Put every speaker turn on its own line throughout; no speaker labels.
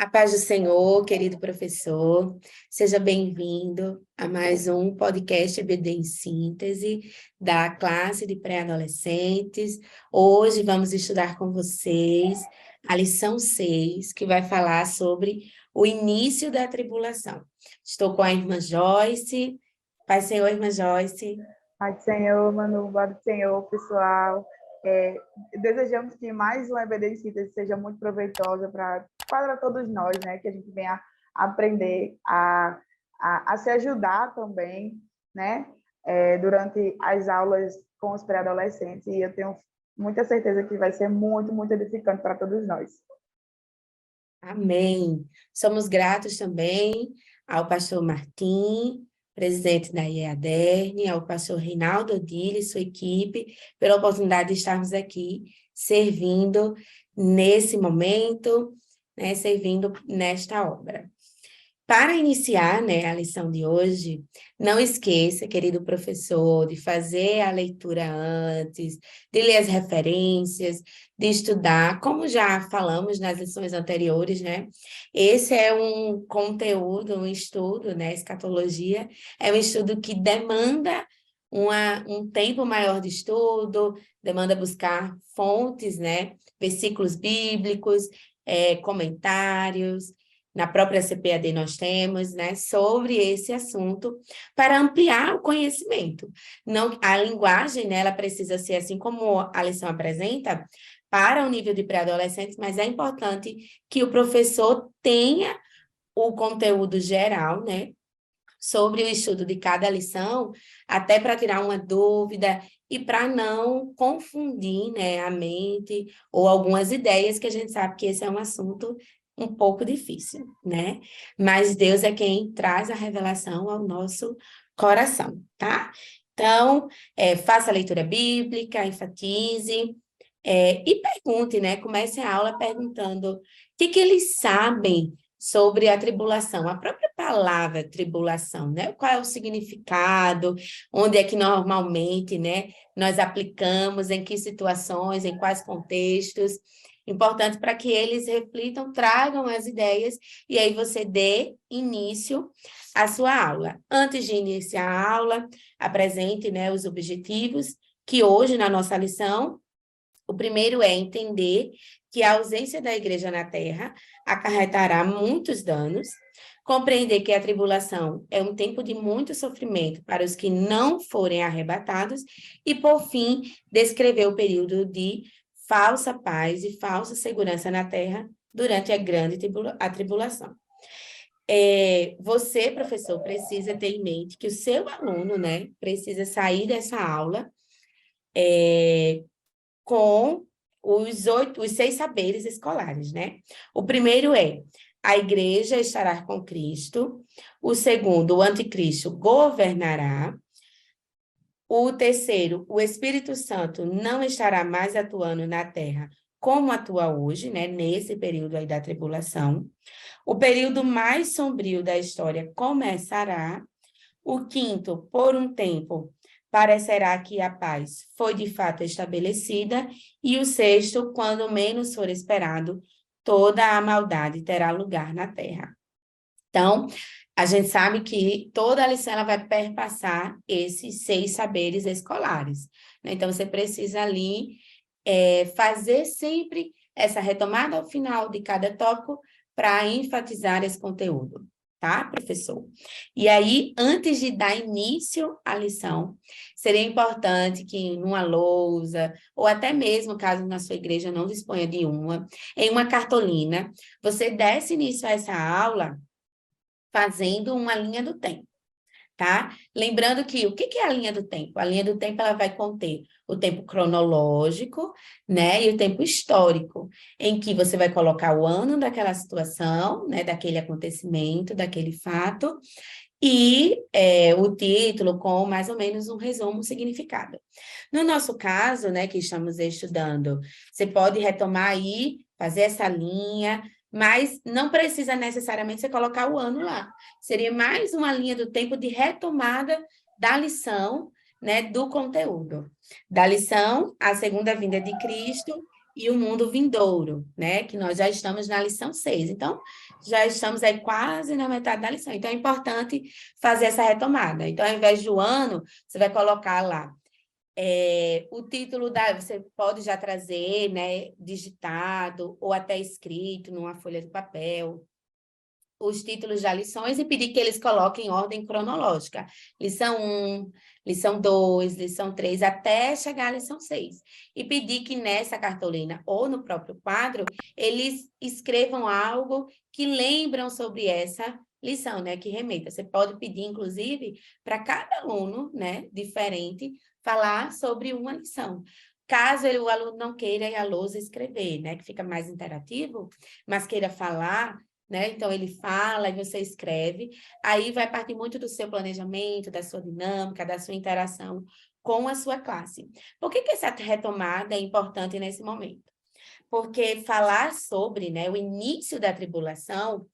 A paz do Senhor, querido professor, seja bem-vindo a mais um podcast EBD em Síntese da classe de pré-adolescentes. Hoje vamos estudar com vocês a lição 6, que vai falar sobre o início da tribulação. Estou com a irmã Joyce. Paz do Senhor, irmã Joyce.
Pai do Senhor, Manu, Pai do Senhor, pessoal. Desejamos que mais uma EBD em Síntese seja muito proveitosa para todos nós, né? Que a gente venha aprender a se ajudar também, né? Durante as aulas com os pré-adolescentes. E eu tenho muita certeza que vai ser muito, muito edificante para todos nós.
Amém. Somos gratos também ao pastor Martim, presidente da IEADERN, ao pastor Reinaldo Odile e sua equipe, pela oportunidade de estarmos aqui servindo nesse momento, né, servindo nesta obra. Para iniciar, né, a lição de hoje, não esqueça, querido professor, de fazer a leitura antes, de ler as referências, de estudar, como já falamos nas lições anteriores, né? Esse é um conteúdo, um estudo, né? Escatologia é um estudo que demanda um tempo maior de estudo, demanda buscar fontes, né? Versículos bíblicos, comentários. Na própria CPAD nós temos, né, sobre esse assunto, para ampliar o conhecimento. Não, a linguagem, né, ela precisa ser, assim como a lição apresenta, para o nível de pré-adolescentes, mas é importante que o professor tenha o conteúdo geral, né, sobre o estudo de cada lição, até para tirar uma dúvida e para não confundir, né, a mente ou algumas ideias, que a gente sabe que esse é um assunto um pouco difícil, né? Mas Deus é quem traz a revelação ao nosso coração, tá? Então, faça a leitura bíblica, enfatize, e pergunte, né? Comece a aula perguntando o que eles sabem sobre a tribulação, a própria palavra tribulação, né? Qual é o significado, onde é que normalmente, né, nós aplicamos, em que situações, em quais contextos. Importante para que eles reflitam, tragam as ideias, e aí você dê início à sua aula. Antes de iniciar a aula, apresente, né, os objetivos, que hoje, na nossa lição, o primeiro é entender que a ausência da igreja na Terra acarretará muitos danos, compreender que a tribulação é um tempo de muito sofrimento para os que não forem arrebatados e, por fim, descrever o período de falsa paz e falsa segurança na Terra durante a grande tribulação. Você, professor, precisa ter em mente que o seu aluno, né, precisa sair dessa aula com os 6 saberes escolares, né? O primeiro é: a igreja estará com Cristo. O segundo, o anticristo governará. O terceiro, o Espírito Santo não estará mais atuando na terra como atua hoje, né? Nesse período aí da tribulação. O período mais sombrio da história começará. O quinto, por um tempo, parecerá que a paz foi de fato estabelecida. E o sexto, quando menos for esperado, toda a maldade terá lugar na terra. Então, a gente sabe que toda a lição ela vai perpassar esses 6 saberes escolares, né? Então, você precisa ali fazer sempre essa retomada ao final de cada tópico para enfatizar esse conteúdo, tá, professor? E aí, antes de dar início à lição, seria importante que numa lousa, ou até mesmo, caso na sua igreja não disponha de uma, em uma cartolina, você desse início a essa aula fazendo uma linha do tempo, tá? Lembrando que o que é a linha do tempo? A linha do tempo ela vai conter o tempo cronológico, né, e o tempo histórico, em que você vai colocar o ano daquela situação, né, daquele acontecimento, daquele fato, e o título com mais ou menos um resumo, um significado. No nosso caso, né, que estamos estudando, você pode retomar aí, fazer essa linha, mas não precisa necessariamente você colocar o ano lá. Seria mais uma linha do tempo de retomada da lição, né, do conteúdo. Da lição, a segunda vinda de Cristo e o mundo vindouro, né? Que nós já estamos na lição 6. Então, já estamos aí quase na metade da lição. Então, é importante fazer essa retomada. Então, ao invés do ano, você vai colocar lá o título você pode já trazer, né, digitado ou até escrito numa folha de papel, os títulos das lições e pedir que eles coloquem em ordem cronológica. Lição 1, lição 2, lição 3, até chegar à lição 6. E pedir que nessa cartolina ou no próprio quadro, eles escrevam algo que lembram sobre essa lição, né, que remeta. Você pode pedir, inclusive, para cada aluno, né, diferente, falar sobre uma lição. Caso o aluno não queira ir à lousa escrever, né, que fica mais interativo, mas queira falar, né? Então, ele fala e você escreve. Aí vai partir muito do seu planejamento, da sua dinâmica, da sua interação com a sua classe. Por que essa retomada é importante nesse momento? Porque falar sobre, né, o início da tribulação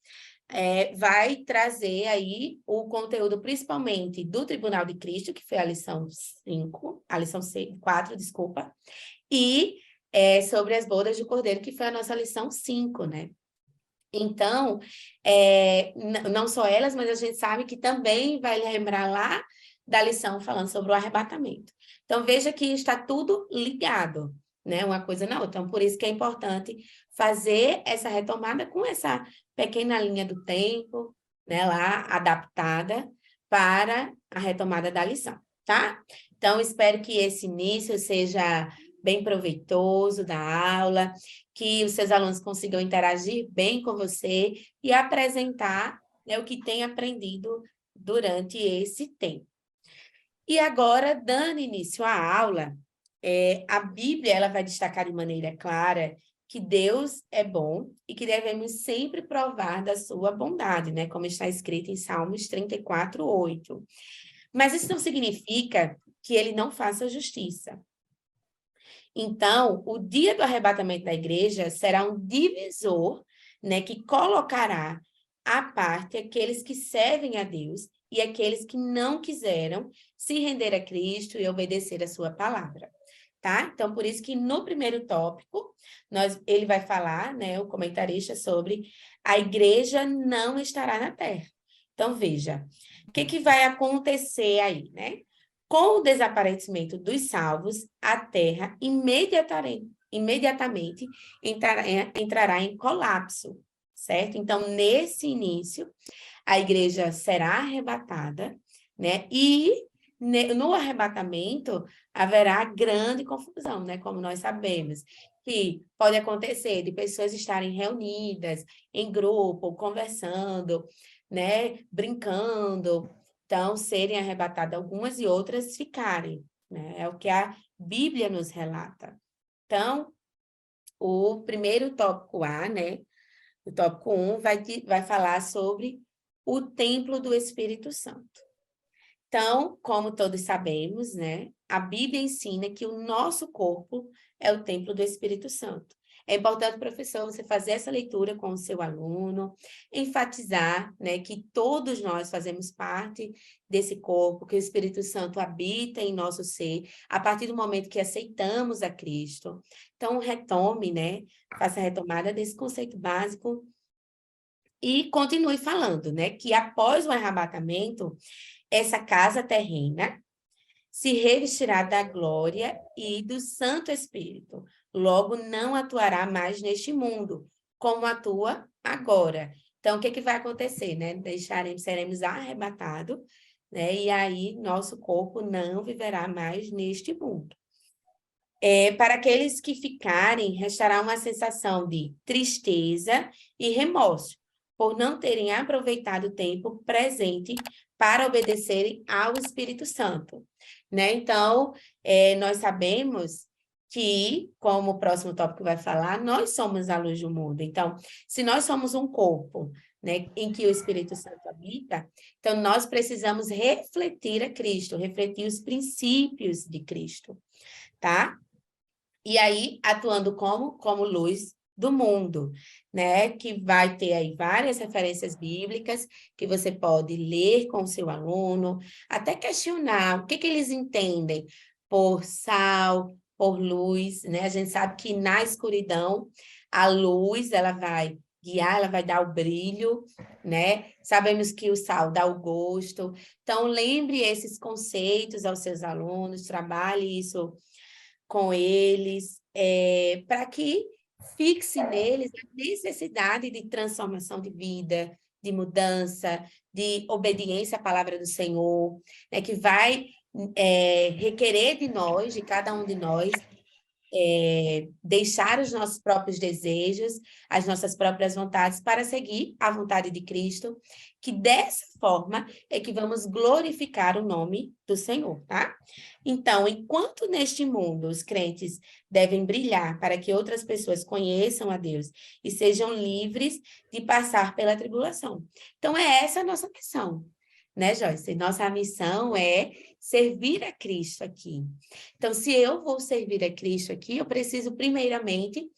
vai trazer aí o conteúdo, principalmente do Tribunal de Cristo, que foi a lição 5, a lição 4, desculpa, e sobre as bodas do Cordeiro, que foi a nossa lição 5, né? Então, não só elas, mas a gente sabe que também vai lembrar lá da lição falando sobre o arrebatamento. Então, veja que está tudo ligado, né? Uma coisa na outra. Então, por isso que é importante fazer essa retomada com essa pequena linha do tempo, né, lá adaptada para a retomada da lição, tá? Então, espero que esse início seja bem proveitoso da aula, que os seus alunos consigam interagir bem com você e apresentar, né, o que tem aprendido durante esse tempo. E agora, dando início à aula, a Bíblia ela vai destacar de maneira clara que Deus é bom e que devemos sempre provar da sua bondade, né? Como está escrito em Salmos 34, 8. Mas isso não significa que ele não faça justiça. Então, o dia do arrebatamento da igreja será um divisor, né, que colocará à parte aqueles que servem a Deus e aqueles que não quiseram se render a Cristo e obedecer a sua palavra, tá? Então, por isso que no primeiro tópico, ele vai falar, né, o comentarista, sobre a igreja não estará na terra. Então, veja, o que vai acontecer aí, né? Com o desaparecimento dos salvos, a terra imediatamente entrará em colapso, certo? Então, nesse início, a igreja será arrebatada, né? E no arrebatamento haverá grande confusão, né? Como nós sabemos, que pode acontecer de pessoas estarem reunidas em grupo, conversando, né? Brincando, então serem arrebatadas algumas e outras ficarem, né? É o que a Bíblia nos relata. Então, o primeiro tópico A, né? O tópico 1 vai falar sobre o templo do Espírito Santo. Então, como todos sabemos, né, a Bíblia ensina que o nosso corpo é o templo do Espírito Santo. É importante, professor, você fazer essa leitura com o seu aluno, enfatizar, né, que todos nós fazemos parte desse corpo, que o Espírito Santo habita em nosso ser, a partir do momento que aceitamos a Cristo. Então, retome, né, faça a retomada desse conceito básico e continue falando, né, que após o arrebatamento, essa casa terrena se revestirá da glória e do Santo Espírito. Logo, não atuará mais neste mundo, como atua agora. Então, o que vai acontecer, né? Seremos arrebatados, né? E aí, nosso corpo não viverá mais neste mundo. Para aqueles que ficarem, restará uma sensação de tristeza e remorso, por não terem aproveitado o tempo presente para obedecerem ao Espírito Santo, né? Então, nós sabemos que, como o próximo tópico vai falar, nós somos a luz do mundo. Então, se nós somos um corpo, né, em que o Espírito Santo habita, então nós precisamos refletir a Cristo, refletir os princípios de Cristo, tá? E aí, atuando como luz do mundo, né? Que vai ter aí várias referências bíblicas que você pode ler com o seu aluno, até questionar o que eles entendem por sal, por luz, né? A gente sabe que na escuridão, a luz, ela vai guiar, ela vai dar o brilho, né? Sabemos que o sal dá o gosto. Então, lembre esses conceitos aos seus alunos, trabalhe isso com eles, para que fixe neles a necessidade de transformação de vida, de mudança, de obediência à palavra do Senhor, né, que vai requerer de nós, de cada um de nós, deixar os nossos próprios desejos, as nossas próprias vontades para seguir a vontade de Cristo, que dessa forma é que vamos glorificar o nome do Senhor, tá? Então, enquanto neste mundo os crentes devem brilhar para que outras pessoas conheçam a Deus e sejam livres de passar pela tribulação. Então, é essa a nossa missão, né, Joyce? Nossa missão é servir a Cristo aqui. Então, se eu vou servir a Cristo aqui, eu preciso, primeiramente,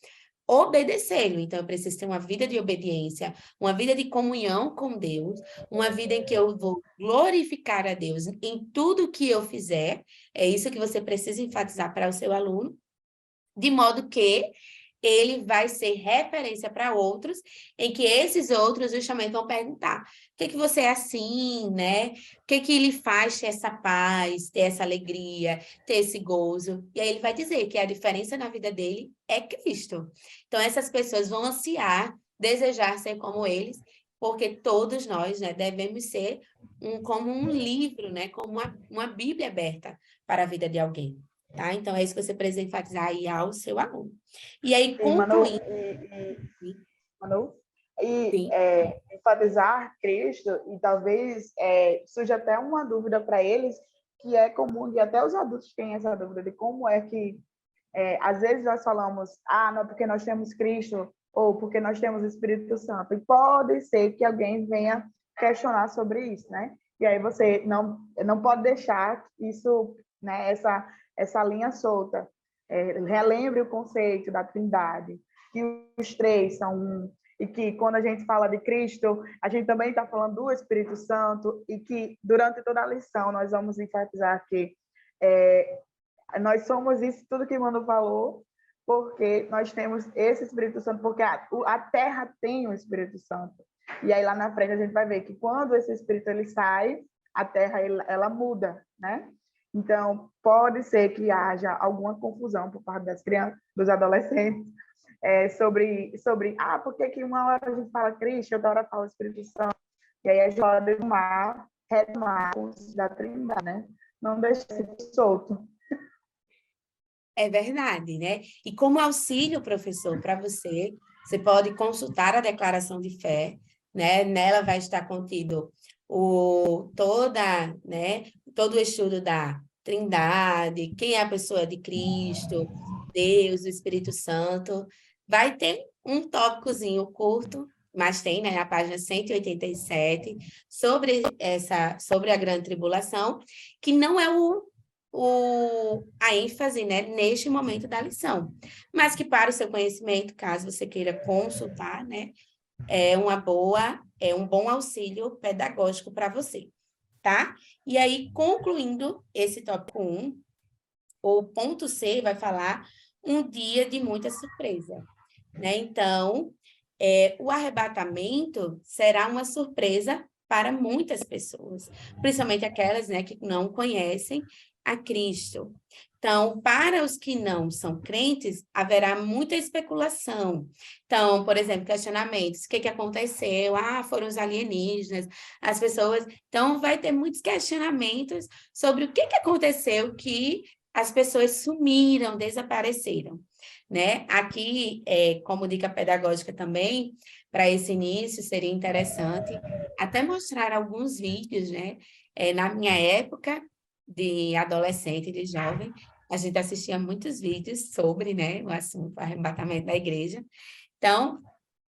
obedecê-lo. Então, eu preciso ter uma vida de obediência, uma vida de comunhão com Deus, uma vida em que eu vou glorificar a Deus em tudo que eu fizer. É isso que você precisa enfatizar para o seu aluno, de modo que ele vai ser referência para outros, em que esses outros justamente vão perguntar: por que você é assim, né? O que lhe faz ter essa paz, ter essa alegria, ter esse gozo? E aí ele vai dizer que a diferença na vida dele é Cristo. Então, essas pessoas vão ansiar, desejar ser como eles, porque todos nós, né, devemos ser como um livro, né, como uma Bíblia aberta para a vida de alguém. Tá? Então, é isso que você precisa enfatizar aí ao seu aluno. E aí,
E, Manu,
concluindo...
Manu, e
Sim,
enfatizar Cristo, e talvez surja até uma dúvida para eles, que é comum, e até os adultos têm essa dúvida de como é que, às vezes nós falamos, não, porque nós temos Cristo, ou porque nós temos o Espírito Santo, e pode ser que alguém venha questionar sobre isso, né? E aí você não pode deixar isso, né, essa linha solta. Relembre o conceito da Trindade, que os três são um, e que quando a gente fala de Cristo, a gente também está falando do Espírito Santo, e que durante toda a lição nós vamos enfatizar que nós somos isso, tudo que o Mano falou, porque nós temos esse Espírito Santo, porque a terra tem o Espírito Santo. E aí lá na frente a gente vai ver que quando esse Espírito ele sai, a terra ela muda, né? Então, pode ser que haja alguma confusão por parte das crianças, dos adolescentes, sobre por que uma hora a gente fala Cristo, outra hora fala Espírito Santo. E aí a gente pode retomar o da Trindade, né? Não deixar isso solto.
é verdade, né? E como auxílio, professor, para você, você pode consultar a declaração de fé, né? Nela vai estar contido todo o estudo da Trindade, quem é a pessoa de Cristo, Deus, o Espírito Santo. Vai ter um tópicozinho curto, mas tem, né, na página 187, sobre a grande tribulação, que não é a ênfase, né, neste momento da lição, mas que para o seu conhecimento, caso você queira consultar, né, é um bom auxílio pedagógico para você, tá? E aí, concluindo esse tópico 1, o ponto C vai falar um dia de muita surpresa, né? Então, o arrebatamento será uma surpresa para muitas pessoas, principalmente aquelas, né, que não conhecem a Cristo. Então, para os que não são crentes, haverá muita especulação. Então, por exemplo, questionamentos. O que aconteceu? Foram os alienígenas, as pessoas... Então, vai ter muitos questionamentos sobre o que aconteceu que as pessoas sumiram, desapareceram, né? Aqui, como dica pedagógica também, para esse início, seria interessante até mostrar alguns vídeos, né? Na minha época de adolescente e de jovem, a gente assistia muitos vídeos sobre, né, o assunto, arrebatamento da igreja. Então,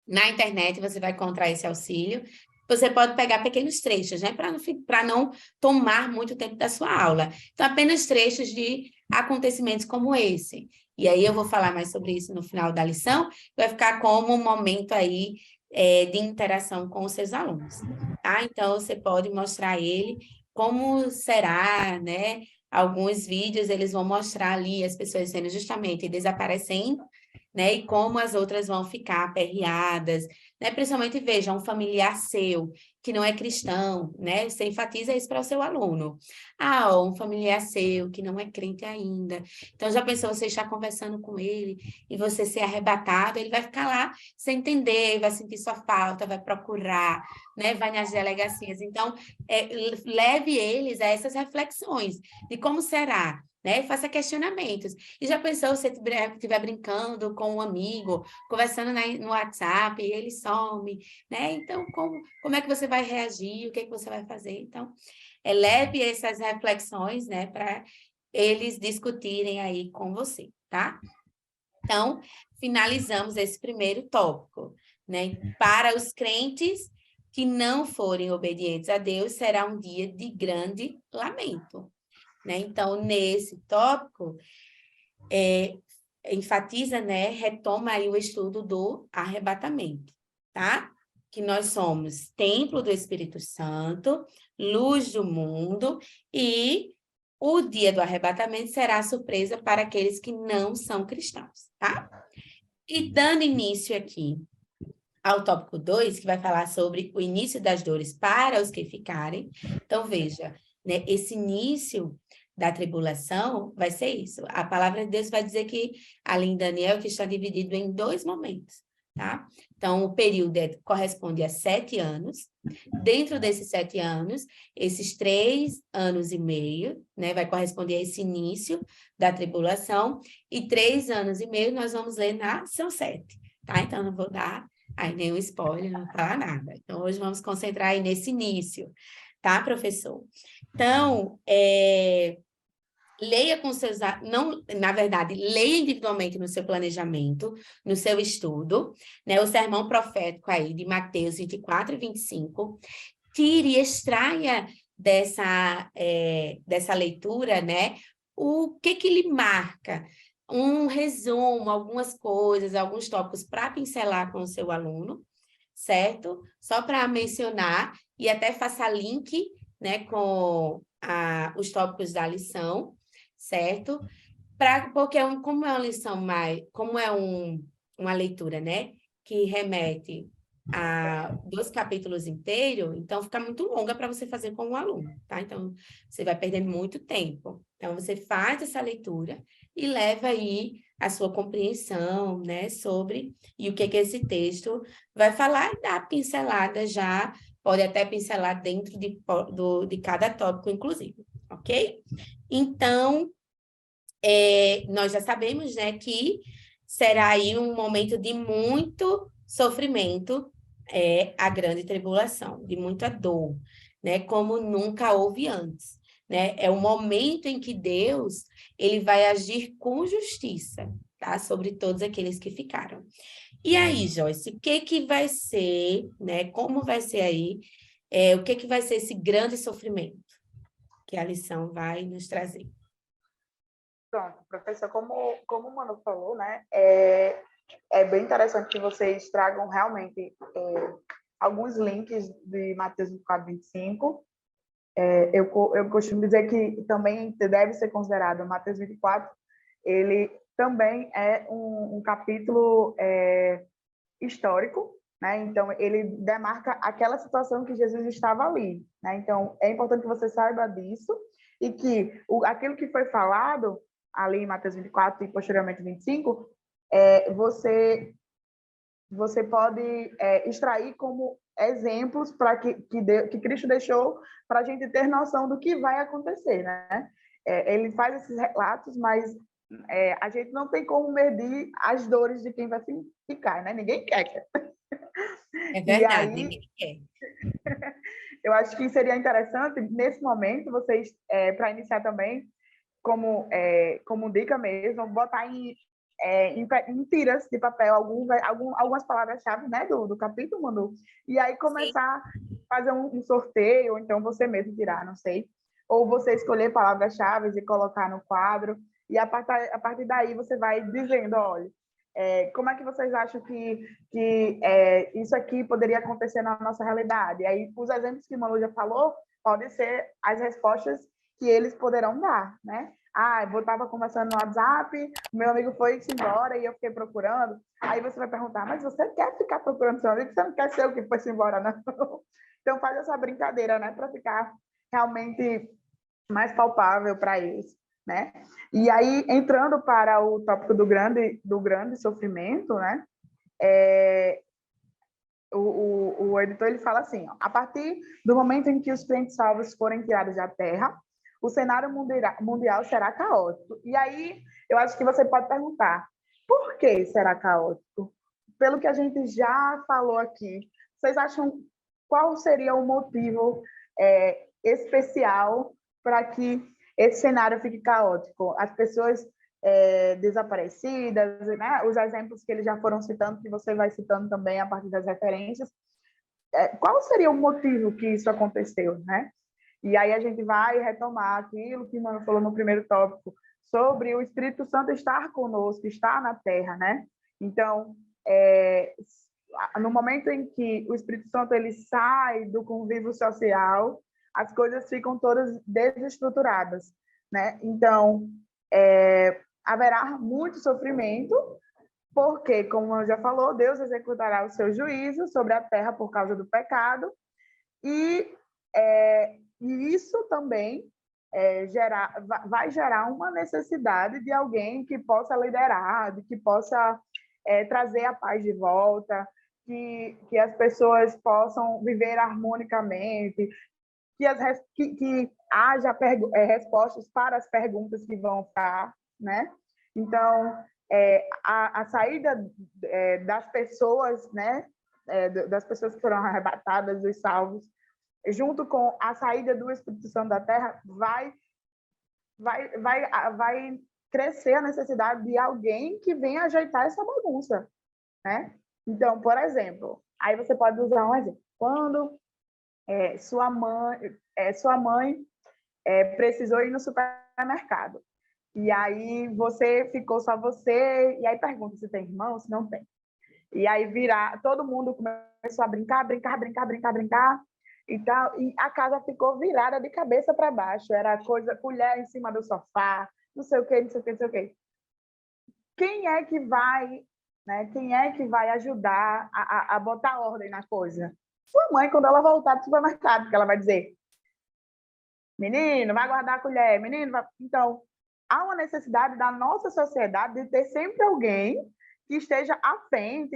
na internet você vai encontrar esse auxílio. Você pode pegar pequenos trechos, né, para não tomar muito tempo da sua aula. Então, apenas trechos de acontecimentos como esse. E aí eu vou falar mais sobre isso no final da lição, vai ficar como um momento aí de interação com os seus alunos. Tá? Então, você pode mostrar a ele como será, né, alguns vídeos, eles vão mostrar ali as pessoas sendo justamente desaparecendo, né? E como as outras vão ficar aperreadas, né? Principalmente, veja, um familiar seu que não é cristão, né? Você enfatiza isso para o seu aluno. Ah, ó, um familiar seu que não é crente ainda. Então, já pensou você estar conversando com ele e você ser arrebatado, ele vai ficar lá sem entender, vai sentir sua falta, vai procurar, né? Vai nas delegacias. Então, leve eles a essas reflexões de como será, né? Faça questionamentos. E já pensou se você estiver brincando com um amigo, conversando no WhatsApp, e ele some, né? Então, como é que você vai reagir? O que é que você vai fazer? Então, leve essas reflexões, né, para eles discutirem aí com você, tá? Então, finalizamos esse primeiro tópico, né? Para os crentes que não forem obedientes a Deus, será um dia de grande lamento, né? Então, nesse tópico, enfatiza, né? Retoma aí o estudo do arrebatamento, tá? Que nós somos templo do Espírito Santo, luz do mundo, e o dia do arrebatamento será surpresa para aqueles que não são cristãos, tá? E dando início aqui ao tópico 2, que vai falar sobre o início das dores para os que ficarem. Então, veja, né, esse início da tribulação vai ser isso. A palavra de Deus vai dizer que, ali em Daniel, que está dividido em 2 momentos, tá? Então, o período corresponde a 7 anos. Dentro desses 7 anos, esses 3 anos e meio, né, vai corresponder a esse início da tribulação, e 3 anos e meio nós vamos ler são 7, tá? Então, não vou dar aí nenhum spoiler, não falar nada. Então, hoje vamos concentrar aí nesse início, tá, professor? Então, leia com seus... Não, na verdade, leia individualmente no seu planejamento, no seu estudo, né? O sermão profético aí de Mateus 24 e 25. Tire, extraia dessa leitura, né? O que lhe marca? Um resumo, algumas coisas, alguns tópicos para pincelar com o seu aluno, certo? Só para mencionar, e até faça link, né, com os tópicos da lição, certo? Porque como é uma lição mais, como é uma leitura, né, que remete a 2 capítulos inteiros, então fica muito longa para você fazer com o aluno, tá? Então, você vai perder muito tempo. Então, você faz essa leitura e leva aí a sua compreensão, né, sobre e o que esse texto vai falar e dar pincelada já, pode até pincelar dentro de cada tópico, inclusive, ok? Então, nós já sabemos, né, que será aí um momento de muito sofrimento, a grande tribulação, de muita dor, né, como nunca houve antes, né? É o momento em que Deus, ele vai agir com justiça, tá? Sobre todos aqueles que ficaram. E aí, Joyce, o que que vai ser, né? Como vai ser aí, o que vai ser esse grande sofrimento que a lição vai nos trazer?
Pronto, professor, como o Manu falou, né, é bem interessante que vocês tragam realmente alguns links de Mateus 24, 25. Eu costumo dizer que também deve ser considerado Mateus 24, ele também é um capítulo histórico, né? Então, ele demarca aquela situação que Jesus estava ali, né? Então, é importante que você saiba disso e que aquilo que foi falado ali em Mateus 24 e posteriormente 25, você pode extrair como exemplos para que Cristo deixou para a gente ter noção do que vai acontecer, né? Ele faz esses relatos, mas a gente não tem como medir as dores de quem vai ficar, né? Ninguém quer.
É
E
verdade,
aí,
ninguém quer.
eu acho que seria interessante, nesse momento, vocês, para iniciar também, como dica mesmo, botar em tiras de papel algumas palavras-chave, né, do capítulo, Manu, e aí
Sim.
começar a fazer um sorteio, ou então você mesmo tirar, não sei, ou você escolher palavras-chave e colocar no quadro, e a partir daí você vai dizendo, olha, como é que vocês acham que isso aqui poderia acontecer na nossa realidade? E aí, os exemplos que o Manu já falou podem ser as respostas que eles poderão dar, né? Ah, eu estava conversando no WhatsApp, meu amigo foi-se embora e eu fiquei procurando. Aí você vai perguntar, mas você quer ficar procurando seu amigo? Você não quer ser o que foi-se embora, não? Então faz essa brincadeira, né? Para ficar realmente mais palpável para eles, né? E aí, entrando para o tópico do grande sofrimento, né? O editor ele fala assim, ó, a partir do momento em que os crentes salvos forem tirados da terra, o cenário mundial será caótico. E aí, eu acho que você pode perguntar, por que será caótico? Pelo que a gente já falou aqui, vocês acham qual seria o motivo especial para que esse cenário fique caótico? As pessoas desaparecidas, né? Os exemplos que eles já foram citando, que você vai citando também a partir das referências. Qual seria o motivo que isso aconteceu, né? E aí a gente vai retomar aquilo que Mano falou no primeiro tópico, sobre o Espírito Santo estar conosco, estar na Terra, né? Então, no momento em que o Espírito Santo ele sai do convívio social, as coisas ficam todas desestruturadas, né? Então, haverá muito sofrimento, porque, como já falou, Deus executará o seu juízo sobre a terra por causa do pecado, e isso também vai gerar uma necessidade de alguém que possa liderar, de que possa trazer a paz de volta, que as pessoas possam viver harmonicamente, que haja respostas para as perguntas que vão ficar, né? Então, a saída das pessoas, né? Das pessoas que foram arrebatadas, dos salvos, junto com a saída do Espírito Santo da Terra, vai crescer a necessidade de alguém que venha ajeitar essa bagunça, né? Então, por exemplo, aí você pode usar um exemplo. Quando sua mãe precisou ir no supermercado, e aí ficou só você, e aí pergunta se tem irmão, se não tem. E aí todo mundo começou a brincar, e tal, e a casa ficou virada de cabeça para baixo, era colher em cima do sofá, não sei o que, não sei o que, não sei o que. Quem é que vai, né? Quem é que vai ajudar a botar ordem na coisa? Sua mãe, quando ela voltar do supermercado, que ela vai dizer, menino, vai guardar a colher, menino, vai... Então, há uma necessidade da nossa sociedade de ter sempre alguém que esteja à frente,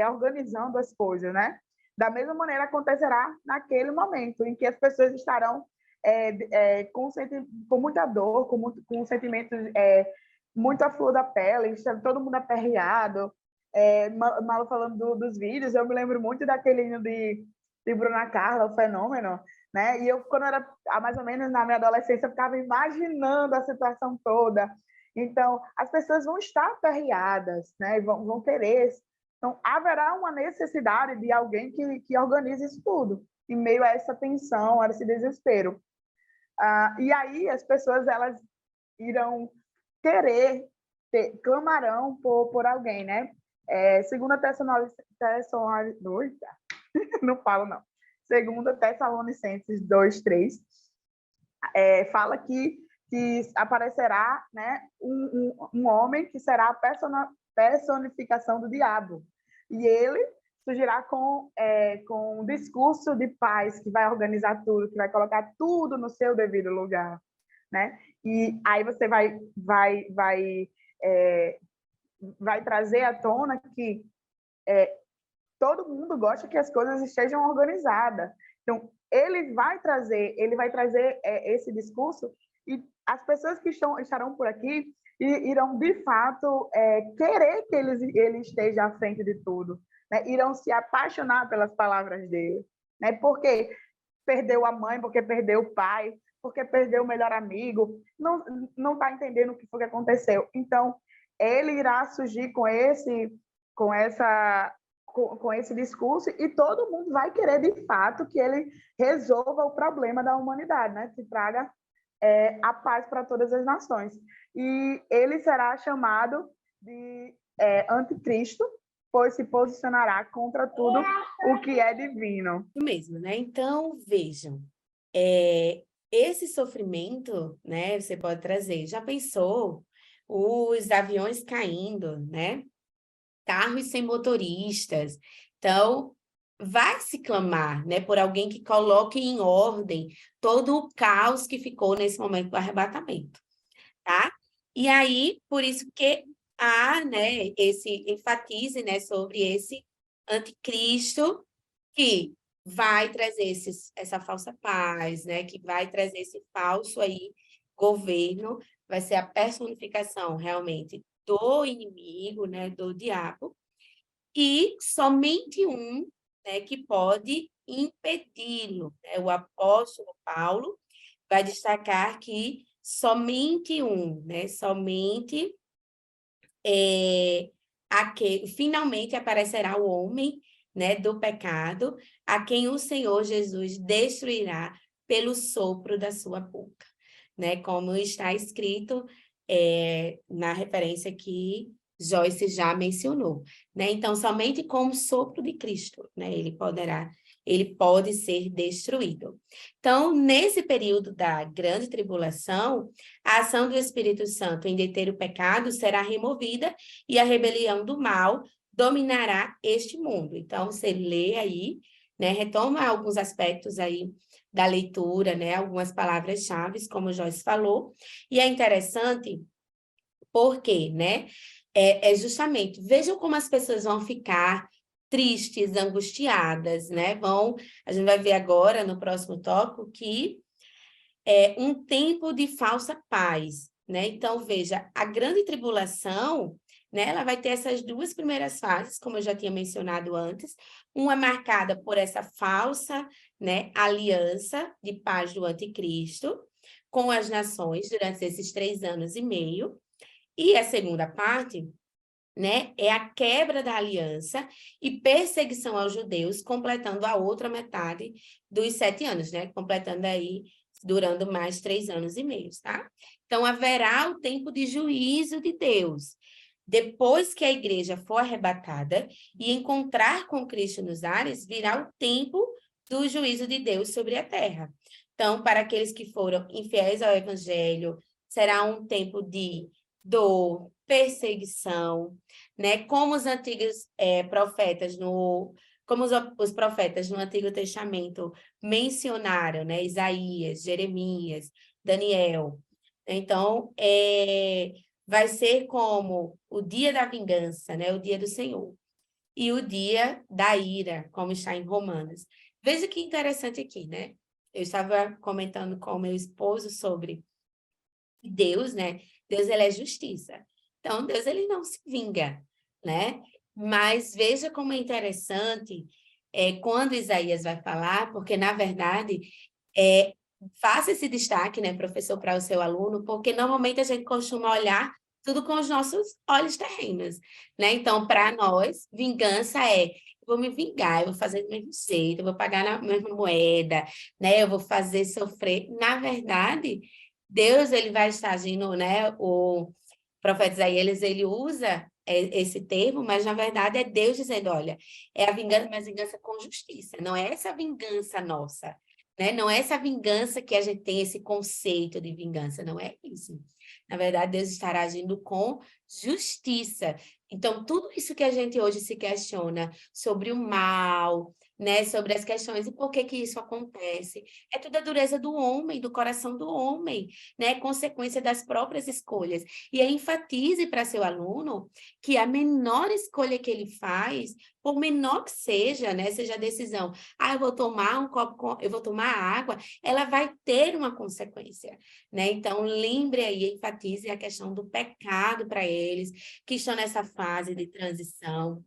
organizando as coisas, né? Da mesma maneira acontecerá naquele momento em que as pessoas estarão com muita dor, com sentimentos muito à flor da pele, todo mundo aperreado. Malu falando dos vídeos, eu me lembro muito daquele hino de Bruna Carla, o Fenômeno, né? E eu, quando era mais ou menos na minha adolescência, eu ficava imaginando a situação toda. Então, as pessoas vão estar aperreadas, né? Vão querer. Então, haverá uma necessidade de alguém que organize isso tudo, em meio a essa tensão, a esse desespero. E aí, as pessoas elas irão querer, clamarão por alguém, né? Segunda não falo, não. Segunda Tessalonicenses 2:3, fala que aparecerá, né, um homem que será a personificação do diabo. E ele surgirá com um discurso de paz, que vai organizar tudo, que vai colocar tudo no seu devido lugar, né? E aí você vai trazer à tona que todo mundo gosta que as coisas estejam organizadas. Então, ele vai trazer esse discurso, e as pessoas que estarão por aqui irão, de fato, querer que ele esteja à frente de tudo, né? Irão se apaixonar pelas palavras dele, né? Porque perdeu a mãe, porque perdeu o pai, porque perdeu o melhor amigo, não está entendendo o que foi que aconteceu. Então, ele irá surgir com esse discurso, e todo mundo vai querer, de fato, que ele resolva o problema da humanidade, né? Que traga a paz para todas as nações. E ele será chamado de anticristo, pois se posicionará contra tudo o que é divino.
Isso mesmo, né? Então, vejam, esse sofrimento, né, você pode trazer. Já pensou os aviões caindo, né? Carros sem motoristas. Então, vai se clamar, né, por alguém que coloque em ordem todo o caos que ficou nesse momento do arrebatamento, tá? E aí, por isso que há, né, esse enfatize, né, sobre esse anticristo que vai trazer essa falsa paz, né, que vai trazer esse falso aí governo, vai ser a personificação realmente do inimigo, né, do diabo, e somente um, né, que pode impedi-lo, né? O apóstolo Paulo vai destacar que somente um, né, somente finalmente aparecerá o homem, né, do pecado, a quem o Senhor Jesus destruirá pelo sopro da sua boca, né, como está escrito na referência que Joyce já mencionou, né? Então, somente com o sopro de Cristo, né, ele pode ser destruído. Então, nesse período da grande tribulação, a ação do Espírito Santo em deter o pecado será removida e a rebelião do mal dominará este mundo. Então, você lê aí, né, retoma alguns aspectos aí da leitura, né, algumas palavras-chave, como o Joyce falou, e é interessante porque, né, é justamente, vejam como as pessoas vão ficar tristes, angustiadas, né, a gente vai ver agora no próximo tópico que um tempo de falsa paz, né? Então, veja, a grande tribulação, né, ela vai ter essas duas primeiras fases, como eu já tinha mencionado antes, uma marcada por essa falsa, né, aliança de paz do anticristo com as nações durante esses 3 anos e meio, e a segunda parte, né, é a quebra da aliança e perseguição aos judeus, completando a outra metade dos 7 anos, né, completando aí, durando mais 3 anos e meio, tá? Então, haverá o tempo de juízo de Deus. Depois que a igreja for arrebatada e encontrar com Cristo nos ares, virá o tempo do juízo de Deus sobre a terra. Então, para aqueles que foram infiéis ao evangelho, será um tempo de dor, perseguição, né? Como os antigos profetas como os profetas no Antigo Testamento mencionaram, né? Isaías, Jeremias, Daniel. Então, vai ser como o dia da vingança, né? O dia do Senhor. E o dia da ira, como está em Romanos. Veja que interessante aqui, né? Eu estava comentando com o meu esposo sobre Deus, né? Deus, ele é justiça. Então, Deus, ele não se vinga, né? Mas veja como é interessante quando Isaías vai falar, porque, na verdade, é, faça esse destaque, né, professor, para o seu aluno, porque normalmente a gente costuma olhar tudo com os nossos olhos terrenos, né? Então, para nós, vingança eu vou me vingar, eu vou fazer do mesmo jeito, eu vou pagar na mesma moeda, né? Eu vou fazer sofrer. Na verdade, Deus, ele vai estar agindo, né? O profeta Isaías, ele usa esse termo, mas na verdade é Deus dizendo, olha, é a vingança, mas vingança com justiça, não é essa vingança nossa, né? Não é essa vingança que a gente tem esse conceito de vingança, não é isso. Na verdade, Deus estará agindo com justiça. Então, tudo isso que a gente hoje se questiona sobre o mal, né, sobre as questões e por que que isso acontece, é tudo a dureza do homem, do coração do homem, né, consequência das próprias escolhas. E aí enfatize para seu aluno que a menor escolha que ele faz, por menor que seja, né, seja a decisão, eu vou tomar um copo, eu vou tomar água, ela vai ter uma consequência, né? Então, lembre aí, enfatize a questão do pecado para eles, que estão nessa fase de transição,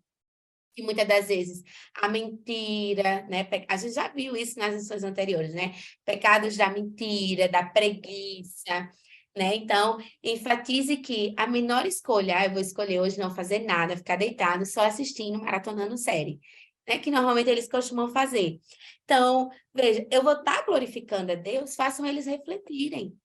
que muitas das vezes a mentira, né? A gente já viu isso nas lições anteriores, né? Pecados da mentira, da preguiça, né? Então, enfatize que a menor escolha, eu vou escolher hoje não fazer nada, ficar deitado, só assistindo, maratonando série, né? Que normalmente eles costumam fazer. Então, veja, eu vou estar glorificando a Deus, façam eles refletirem.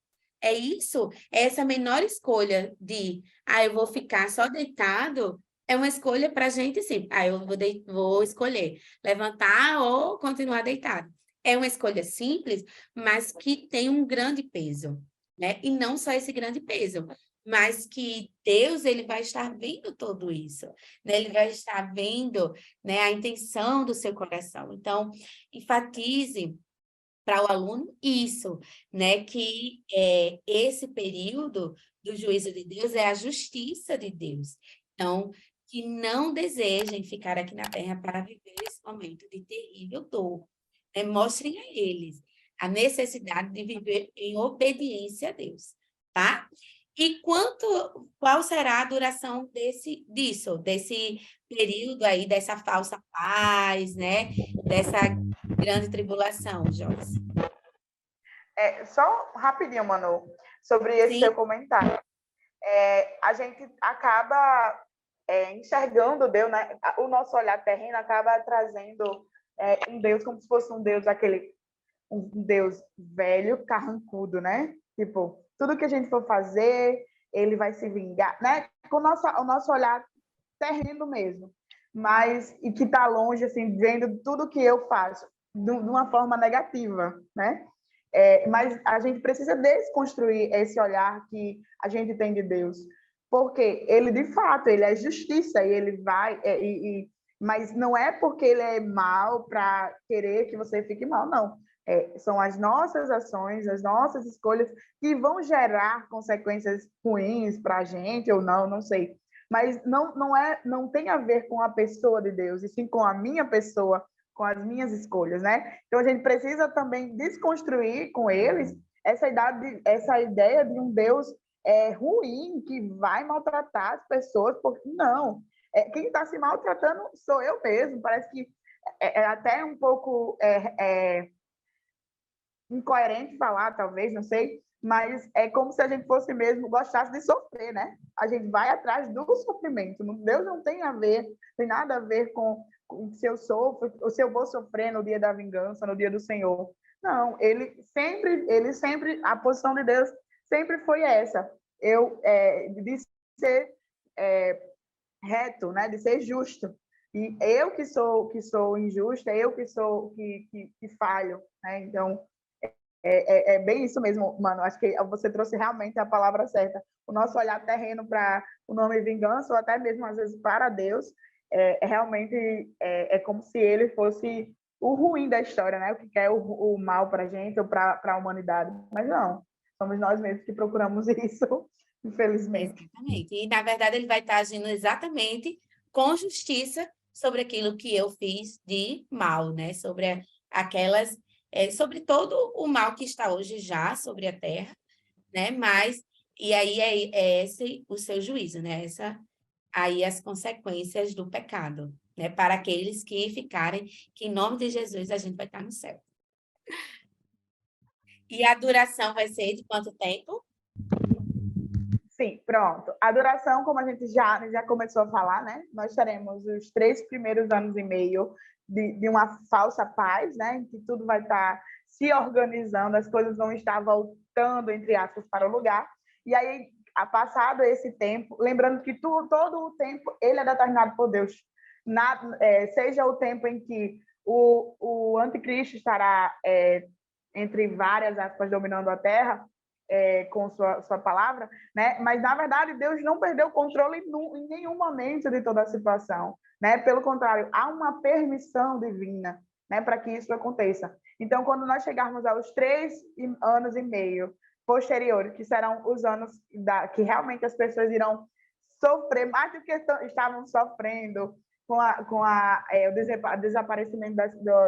É isso, é essa menor escolha de, eu vou ficar só deitado, é uma escolha para a gente, sim. Eu vou escolher levantar ou continuar deitado. É uma escolha simples, mas que tem um grande peso, né? E não só esse grande peso, mas que Deus ele vai estar vendo tudo isso, né? Ele vai estar vendo, né, a intenção do seu coração. Então, enfatize para o aluno isso, né? Que esse período do juízo de Deus é a justiça de Deus. Então, que não desejem ficar aqui na Terra para viver esse momento de terrível dor, né? Mostrem a eles a necessidade de viver em obediência a Deus, tá? E qual será a duração desse período aí, dessa falsa paz, né? Dessa grande tribulação, Joyce?
Só rapidinho, Manu, sobre esse
Sim,
seu comentário. A gente acaba enxergando Deus, né? O nosso olhar terreno acaba trazendo um Deus como se fosse um Deus um Deus velho, carrancudo, né? Tipo, tudo que a gente for fazer, ele vai se vingar, né? Com o nosso olhar terreno mesmo, mas e que está longe, assim, vendo tudo que eu faço de uma forma negativa, né? Mas a gente precisa desconstruir esse olhar que a gente tem de Deus, porque ele de fato ele é justiça e ele vai mas não é porque ele é mal para querer que você fique mal, não. São as nossas ações, as nossas escolhas que vão gerar consequências ruins para a gente ou não, não sei. Mas não tem a ver com a pessoa de Deus, e sim com a minha pessoa, com as minhas escolhas, né? Então a gente precisa também desconstruir com eles essa ideia de um Deus ruim que vai maltratar as pessoas, porque não. Quem está se maltratando sou eu mesmo. Parece que é até um pouco incoerente falar, talvez, não sei, mas é como se a gente fosse mesmo gostasse de sofrer, né? A gente vai atrás do sofrimento. Deus não tem a ver, tem nada a ver com se eu sofro ou se eu vou sofrer no dia da vingança, no dia do Senhor. Não, ele sempre, a posição de Deus sempre foi essa. De ser reto, né? De ser justo. E eu que sou injusta, eu que falho, né? Então é bem isso mesmo, mano. Acho que você trouxe realmente a palavra certa. O nosso olhar terreno para o nome vingança, ou até mesmo às vezes para Deus, realmente como se ele fosse o ruim da história, né? O que quer o mal para a gente ou para a humanidade. Mas não, somos nós mesmos que procuramos isso, infelizmente.
exatamente. E, na verdade, ele vai estar agindo exatamente com justiça sobre aquilo que eu fiz de mal, né? Sobre todo o mal que está hoje já sobre a terra, né? Mas, e aí é esse o seu juízo, né? Aí as consequências do pecado, né? Para aqueles que ficarem, que em nome de Jesus a gente vai estar no céu. E a duração vai ser de quanto tempo?
Sim, pronto. A duração, como a gente já começou a falar, né? Nós teremos os 3 primeiros anos e meio de uma falsa paz, né? Em que tudo vai estar se organizando, as coisas vão estar voltando, entre aspas, para o lugar. E aí, passado esse tempo, lembrando que todo o tempo ele é determinado por Deus. Seja o tempo em que o anticristo estará, entre várias aspas, dominando a terra, com sua palavra, né? Mas, na verdade, Deus não perdeu o controle em nenhum momento de toda a situação, né? Pelo contrário, há uma permissão divina, né, para que isso aconteça. Então, quando nós chegarmos aos 3 anos e meio posteriores, que serão os anos que realmente as pessoas irão sofrer mais do que estavam sofrendo o desaparecimento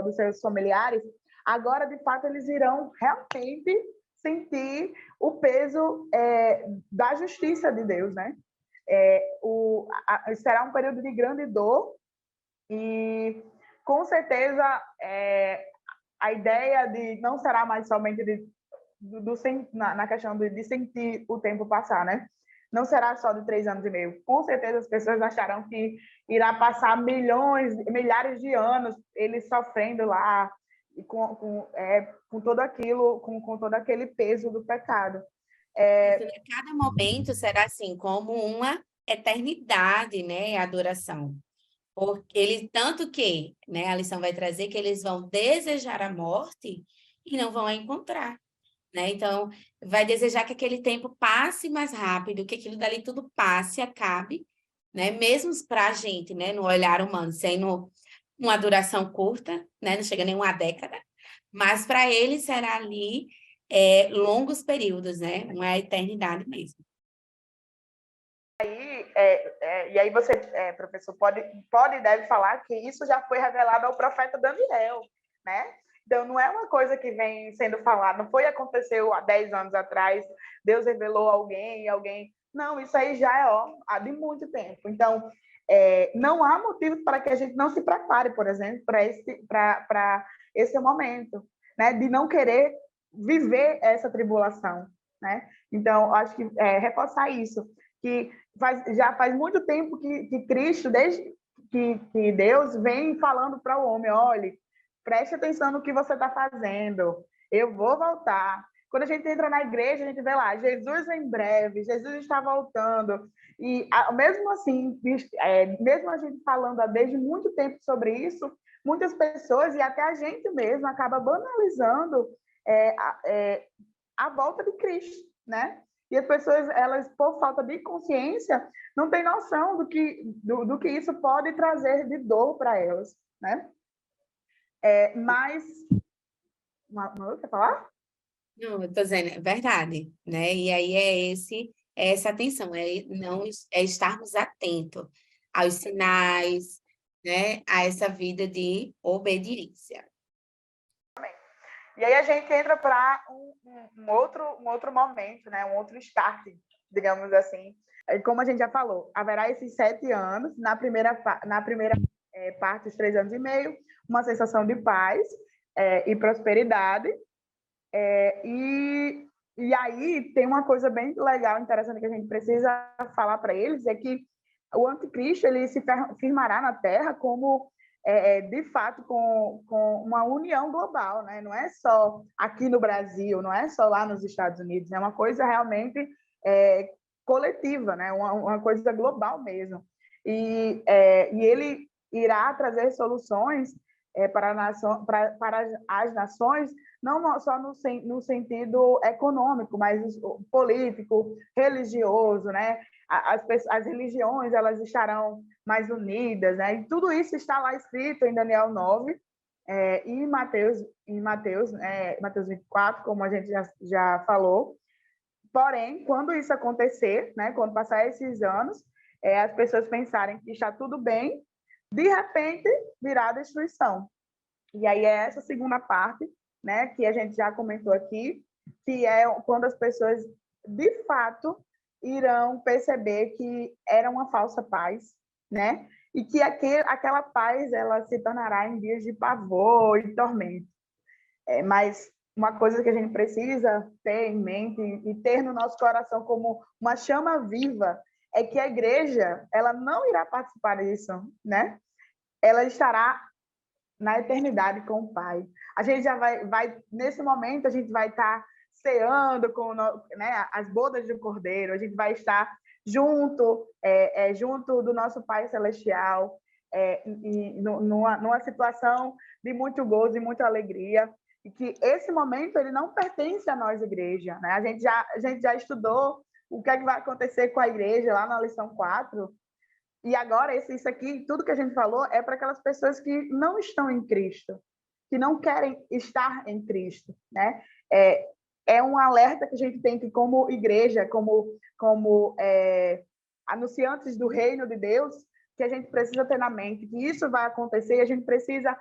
dos seus familiares, agora, de fato, eles irão realmente sentir o peso da justiça de Deus, né? Será um período de grande dor e, com certeza, a ideia de não será mais somente na questão de sentir o tempo passar, né? Não será só de 3 anos e meio. Com certeza as pessoas acharão que irá passar milhares de anos eles sofrendo lá, e com todo aquilo, com todo aquele peso do pecado.
Isso, né? Cada momento será assim, como uma eternidade, né? A adoração. Porque ele, tanto que, né, a lição vai trazer que eles vão desejar a morte e não vão a encontrar, né? Então, vai desejar que aquele tempo passe mais rápido, que aquilo dali tudo passe, acabe, né? Mesmo para a gente, né, no olhar humano, sendo uma duração curta, né? Não chega nem uma década, mas para ele será ali longos períodos, né? Uma eternidade mesmo.
E aí você, professor, pode e deve falar que isso já foi revelado ao profeta Daniel, né? Então, não é uma coisa que vem sendo falada, não foi aconteceu há 10 anos atrás, Deus revelou alguém. Não, isso aí já há de muito tempo. Então, não há motivo para que a gente não se prepare, por exemplo, para esse momento, né? De não querer viver essa tribulação, né? Então, acho que reforçar isso, que já faz muito tempo que Cristo, desde que Deus vem falando para o homem, olhe, preste atenção no que você está fazendo, eu vou voltar. Quando a gente entra na igreja, a gente vê lá, Jesus em breve, Jesus está voltando. E mesmo assim, mesmo a gente falando há desde muito tempo sobre isso, muitas pessoas, e até a gente mesmo, acaba banalizando a volta de Cristo, né? E as pessoas, elas, por falta de consciência, não têm noção do que isso pode trazer de dor para elas, né? Mas... Manu, quer falar?
Não, eu estou dizendo, é verdade, né? E aí essa atenção, não, estarmos atentos aos sinais, né? A essa vida de obediência.
E aí a gente entra para um outro momento, né? Um outro start, digamos assim. Como a gente já falou, haverá esses 7 anos, na primeira parte, os 3 anos e meio, uma sensação de paz e prosperidade. E aí tem uma coisa bem legal, interessante, que a gente precisa falar para eles, é que o anticristo ele se firmará na Terra como de fato com uma união global, né? Não é só aqui no Brasil, não é só lá nos Estados Unidos, é uma coisa realmente coletiva, né? Uma coisa global mesmo. E ele irá trazer soluções para as nações, não só no sentido econômico, mas político, religioso, né? As religiões elas estarão mais unidas, né? E tudo isso está lá escrito em Daniel 9 e em Mateus 24, como a gente já falou. Porém, quando isso acontecer, né? Quando passar esses anos, as pessoas pensarem que está tudo bem, de repente virá a destruição. E aí é essa segunda parte, né, que a gente já comentou aqui, que é quando as pessoas, de fato, irão perceber que era uma falsa paz, né? E que aquela paz ela se tornará em dias de pavor e tormento. Mas uma coisa que a gente precisa ter em mente e ter no nosso coração como uma chama viva é que a igreja ela não irá participar disso, né? Ela estará na eternidade com o Pai. A gente já vai nesse momento, a gente vai estar ceando com, né, as bodas do Cordeiro, a gente vai estar junto do nosso Pai Celestial, numa situação de muito gozo e muita alegria, e que esse momento ele não pertence a nós, igreja, né? A gente já estudou o que é que vai acontecer com a igreja lá na lição 4, e agora, isso aqui, tudo que a gente falou, é para aquelas pessoas que não estão em Cristo, que não querem estar em Cristo, né? É um alerta que a gente tem que, como igreja, como anunciantes do reino de Deus, que a gente precisa ter na mente que isso vai acontecer e a gente precisa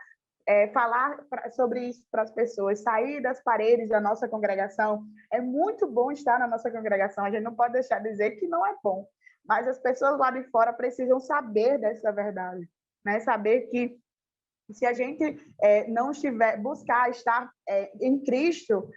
falar sobre isso para as pessoas, sair das paredes da nossa congregação. É muito bom estar na nossa congregação, a gente não pode deixar de dizer que não é bom, mas as pessoas lá de fora precisam saber dessa verdade, né? Saber que se a gente não buscar estar em Cristo,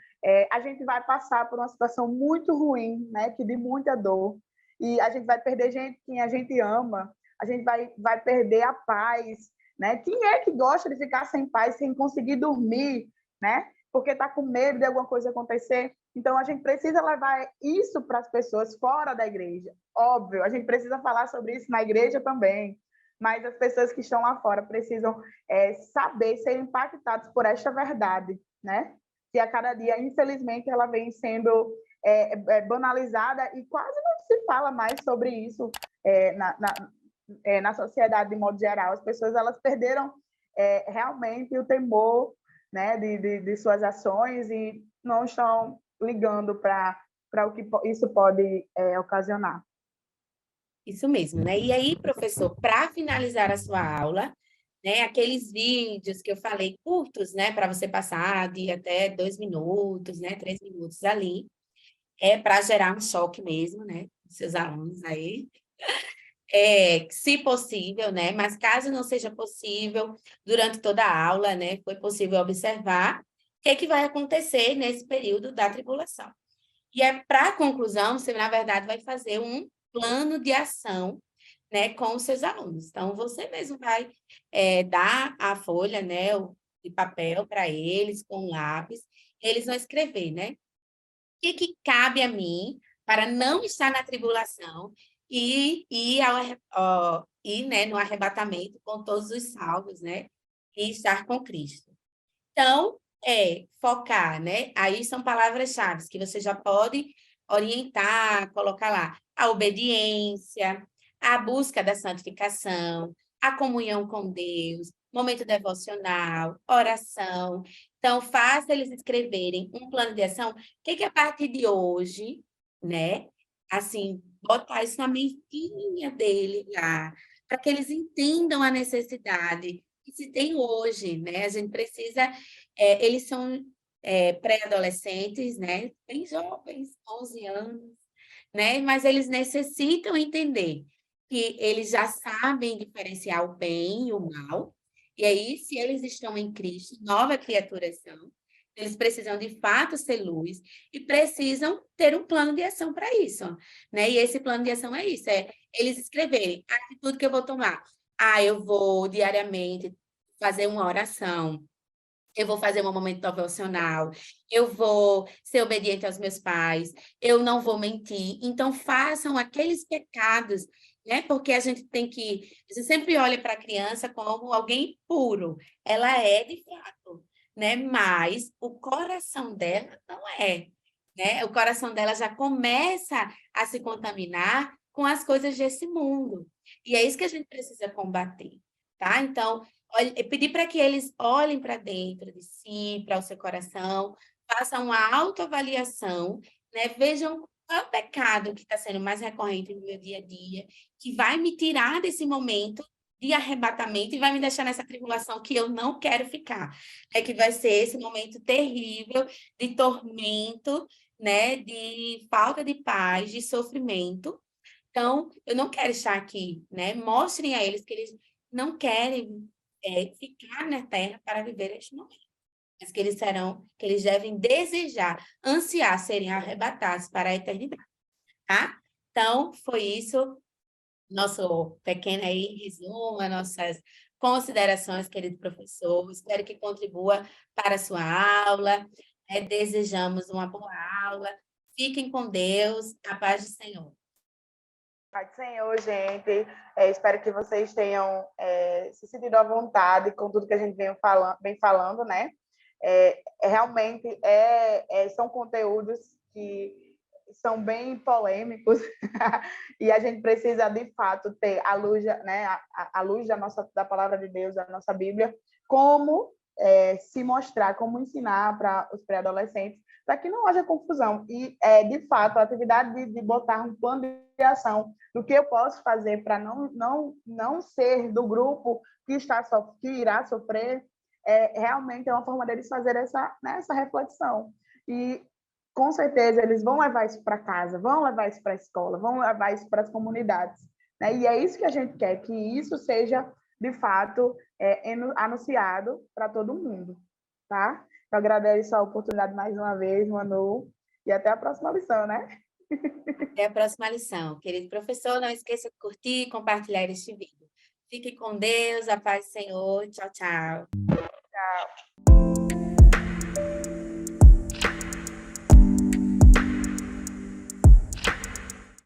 a gente vai passar por uma situação muito ruim, né? Que de muita dor, e a gente vai perder gente que a gente ama, a gente vai perder a paz, né? Quem é que gosta de ficar sem paz, sem conseguir dormir, né? Porque está com medo de alguma coisa acontecer? Então, a gente precisa levar isso para as pessoas fora da igreja. Óbvio, a gente precisa falar sobre isso na igreja também. mas as pessoas que estão lá fora precisam saber, ser impactados por esta verdade, né? Que a cada dia, infelizmente, ela vem sendo banalizada e quase não se fala mais sobre isso na sociedade de modo geral. As pessoas elas perderam realmente o temor, né, de suas ações e não estão ligando para o que isso pode ocasionar.
Isso mesmo, né? E aí, professor, para finalizar a sua aula, né, aqueles vídeos que eu falei curtos, né, para você passar de até 2 minutos, né, 3 minutos ali, é para gerar um choque mesmo, né, dos seus alunos aí. Se possível, né? Mas caso não seja possível, durante toda a aula, né, foi possível observar o que vai acontecer nesse período da tribulação. E para a conclusão, você, na verdade, vai fazer um plano de ação, né, com os seus alunos. Então, você mesmo vai dar a folha, né, de papel para eles, com lápis, eles vão escrever, né? O que cabe a mim para não estar na tribulação e ir, né, no arrebatamento com todos os salvos, né? E estar com Cristo. Então, focar, né? Aí são palavras-chave que você já pode orientar, colocar lá. A obediência, a busca da santificação, a comunhão com Deus, momento devocional, oração. Então, faça eles escreverem um plano de ação. O que a partir de hoje, né? Assim, botar isso na mentinha dele lá, para que eles entendam a necessidade que se tem hoje, né? A gente precisa eles são pré-adolescentes, né? Bem jovens, 11 anos, né? Mas eles necessitam entender que eles já sabem diferenciar o bem e o mal. E aí, se eles estão em Cristo, nova criatura são. Eles precisam, de fato, ser luz e precisam ter um plano de ação para isso, né? E esse plano de ação é isso, eles escreverem a atitude que eu vou tomar. Eu vou diariamente fazer uma oração, eu vou fazer um momento devocional, eu vou ser obediente aos meus pais, eu não vou mentir. Então, façam aqueles pecados, né? Porque a gente tem que. Você sempre olha para a criança como alguém puro. Ela é de fato, né? Mas o coração dela não é, né? O coração dela já começa a se contaminar com as coisas desse mundo. E é isso que a gente precisa combater, tá? Então, pedir para que eles olhem para dentro de si, para o seu coração, façam uma autoavaliação, né? Vejam qual é o pecado que está sendo mais recorrente no meu dia a dia, que vai me tirar desse momento de arrebatamento e vai me deixar nessa tribulação que eu não quero ficar. É que vai ser esse momento terrível de tormento, né? De falta de paz, de sofrimento. Então, eu não quero estar aqui, né? Mostrem a eles que eles não querem ficar na Terra para viver este momento, mas que eles serão, que eles devem desejar, ansiar serem arrebatados para a eternidade, tá? Então, foi isso, nosso pequeno aí resumo, as nossas considerações, querido professor. Espero que contribua para a sua aula. Desejamos uma boa aula. Fiquem com Deus, a paz do Senhor.
Pai do Senhor, gente. Espero que vocês tenham se sentido à vontade com tudo que a gente vem falando, né? Realmente são conteúdos que são bem polêmicos e a gente precisa, de fato, ter a luz, né, a luz da palavra de Deus, da nossa Bíblia, como se mostrar, como ensinar para os pré-adolescentes, para que não haja confusão. E, de fato, a atividade de botar um plano de ação do que eu posso fazer para não ser do grupo que irá sofrer, realmente é uma forma deles fazer essa reflexão. E, com certeza, eles vão levar isso para casa, vão levar isso para a escola, vão levar isso para as comunidades, né? E é isso que a gente quer, que isso seja, de fato, anunciado para todo mundo, tá? Eu agradeço a oportunidade mais uma vez, Manu, e até a próxima lição, né?
Até a próxima lição. Querido professor, não esqueça de curtir e compartilhar este vídeo. Fique com Deus, a paz do Senhor. Tchau, tchau.
Tchau.